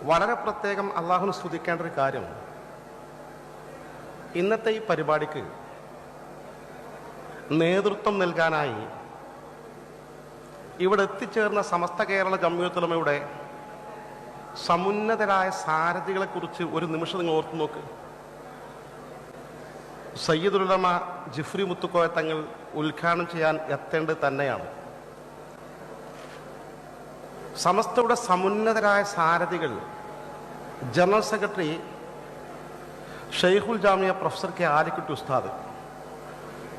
വളരെ പ്രത്യേകം അള്ളാഹുവിനെ സ്തുതിക്കേണ്ട ഒരു കാര്യം, ഇന്നത്തെ ഈ പരിപാടിക്ക് നേതൃത്വം നൽകാനായി ഇവിടെ എത്തിച്ചേർന്ന സമസ്ത കേരള ജംഇയ്യത്തുൽ ഉലമയുടെ സമുന്നതരായ സാരഥികളെക്കുറിച്ച് ഒരു നിമിഷം നിങ്ങൾ ഓർത്തു നോക്ക്. സയ്യിദുൽ ഉലമ ജിഫ്രി മുത്തുക്കോയ തങ്ങൾ ഉദ്ഘാടനം ചെയ്യാൻ എത്തേണ്ടത് തന്നെയാണ്. സമസ്തയുടെ സമുന്നതരായ സാരഥികൾ ജനറൽ സെക്രട്ടറി ഷെയ്ഖുൽ ജാമിയ പ്രൊഫസർ കെ ആലിക്കുട്ടി ഉസ്താദ്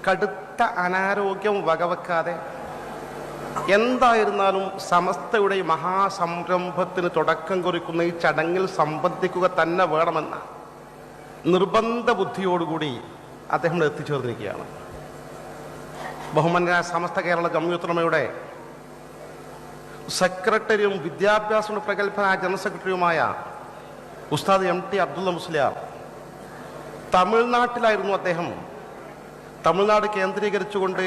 കടുത്ത അനാരോഗ്യം വകവെക്കാതെ എന്തായിരുന്നാലും സമസ്തയുടെ മഹാസംരംഭത്തിന് തുടക്കം കുറിക്കുന്ന ഈ ചടങ്ങിൽ സംബന്ധിക്കുക തന്നെ വേണമെന്ന നിർബന്ധ ബുദ്ധിയോടുകൂടി അദ്ദേഹം എത്തിച്ചേർന്നിരിക്കുകയാണ്. ബഹുമാന്യനായ സമസ്ത കേരള ജംഇയ്യത്തുൽ ഉലമയുടെ സെക്രട്ടറിയും വിദ്യാഭ്യാസ പ്രഗത്ഭനായ ജനറൽ സെക്രട്ടറിയുമായ ഉസ്താദ് MT അബ്ദുള്ള മുസ്ലിയാർ, തമിഴ്നാട്ടിലായിരുന്നു അദ്ദേഹം. തമിഴ്നാട് കേന്ദ്രീകരിച്ചുകൊണ്ട്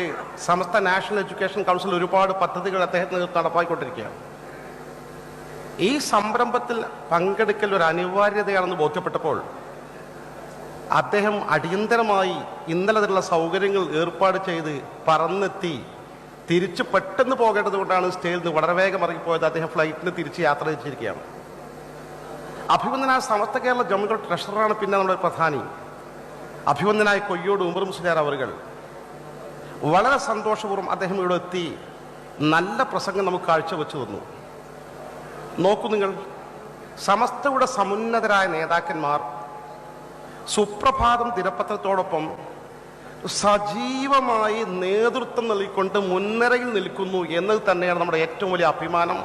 സമസ്ത നാഷണൽ എഡ്യൂക്കേഷൻ കൗൺസിൽ ഒരുപാട് പദ്ധതികൾ അദ്ദേഹത്തിന് നടപ്പാക്കിക്കൊണ്ടിരിക്കുകയാണ്. ഈ സംരംഭത്തിൽ പങ്കെടുക്കൽ ഒരു അനിവാര്യതയാണെന്ന് ബോധ്യപ്പെട്ടപ്പോൾ അദ്ദേഹം അടിയന്തരമായി ഇന്നലെ അതിനുള്ള സൗകര്യങ്ങൾ ഏർപ്പാട് ചെയ്ത് പറന്നെത്തി തിരിച്ച് പെട്ടെന്ന് പോകേണ്ടത് കൊണ്ടാണ് സ്റ്റേജിൽ നിന്ന് വളരെ വേഗം ഇറങ്ങിപ്പോയത്. അദ്ദേഹം ഫ്ലൈറ്റിന് തിരിച്ച് യാത്ര ചെയ്തിരിക്കുകയാണ്. അഭിവന്ദനായ സമസ്ത കേരള ജംഇയ്യത്തുൽ ട്രഷററാണ് പിന്നെ നമ്മുടെ പ്രധാനി അഭിവന്ദനായ കൊയ്യോട് ഉമർ മുസ്ലിയാർ അവറുകൾ. വളരെ സന്തോഷപൂർവ്വം അദ്ദേഹം ഇവിടെ എത്തി നല്ല പ്രസംഗം നമുക്ക് കാഴ്ചവെച്ചു തന്നു. നോക്കൂ നിങ്ങൾ, സമസ്തയുടെ സമുന്നതരായ നേതാക്കന്മാർ സുപ്രഭാതം ദിനപത്രത്തോടൊപ്പം സജീവമായി നേതൃത്വം നൽകിക്കൊണ്ട് മുൻനിരയിൽ നിൽക്കുന്നു എന്നത് തന്നെയാണ് നമ്മുടെ ഏറ്റവും വലിയ അഭിമാനം.